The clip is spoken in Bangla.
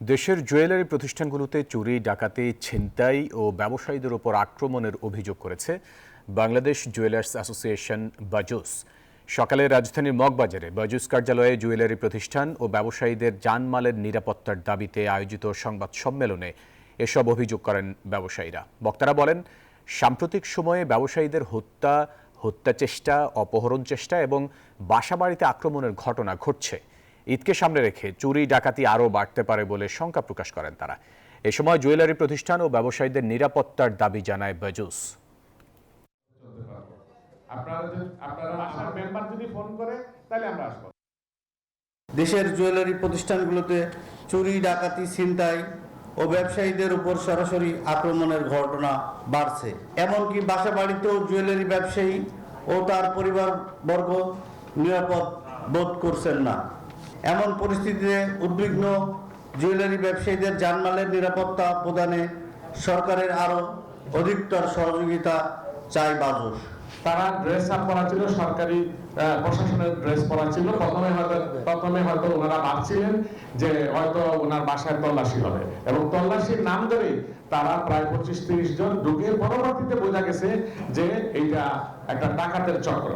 দেশের জুয়েলারি প্রতিষ্ঠানগুলোতে চুরি, ডাকাতি, ছিনতাই ও ব্যবসায়ীদের ওপর আক্রমণের অভিযোগ করেছে বাংলাদেশ জুয়েলার্স অ্যাসোসিয়েশন বাজুস। সকালে রাজধানীর মগবাজারে বাজুস কার্যালয়ে জুয়েলারি প্রতিষ্ঠান ও ব্যবসায়ীদের জানমালের নিরাপত্তার দাবিতে আয়োজিত সংবাদ সম্মেলনে এসব অভিযোগ করেন ব্যবসায়ীরা। বক্তারা বলেন, সাম্প্রতিক সময়ে ব্যবসায়ীদের হত্যা চেষ্টা, অপহরণ চেষ্টা এবং বাসাবাড়িতে আক্রমণের ঘটনা ঘটছে। ঈদকে সামনে রেখে চুরি, ডাকাতি আরও বাড়তে পারে বলে শঙ্কা প্রকাশ করেন তারা। এ সময় জুয়েলারি প্রতিষ্ঠান ও ব্যবসায়ীদের নিরাপত্তার দাবি জানায় বাজুস। দেশের জুয়েলারি প্রতিষ্ঠানগুলোতে চুরি, ডাকাতি, ছিনতাই ও ব্যবসায়ীদের উপর সরাসরি আক্রমণের ঘটনা বাড়ছে। এমনকি বাসা বাড়িতেও জুয়েলারি ব্যবসায়ী ও তার পরিবারবর্গ নিরাপদ বোধ করছেন না। এমন পরিস্থিতিতে উদ্বিগ্ন জুয়েলারি ব্যবসায়ীদের জানমালের নিরাপত্তা প্রদানে সরকারের আরও অধিকতর সহযোগিতা চাই বাজুস। তারা ড্রেস আপ করা ছিল, সরকারি প্রশাসনের ড্রেস পরা ছিল। প্রথমে হয়তো ওনারা ভাবছিলেন যে হয়তো ওনার বাসায় তল্লাশি হবে, এবং তল্লাশির নাম ধরে তারা প্রায় 25-30 জন ঢুকে পরবর্তীতে বোঝা গেছে যে এইটা একটা ডাকাতের চক্র।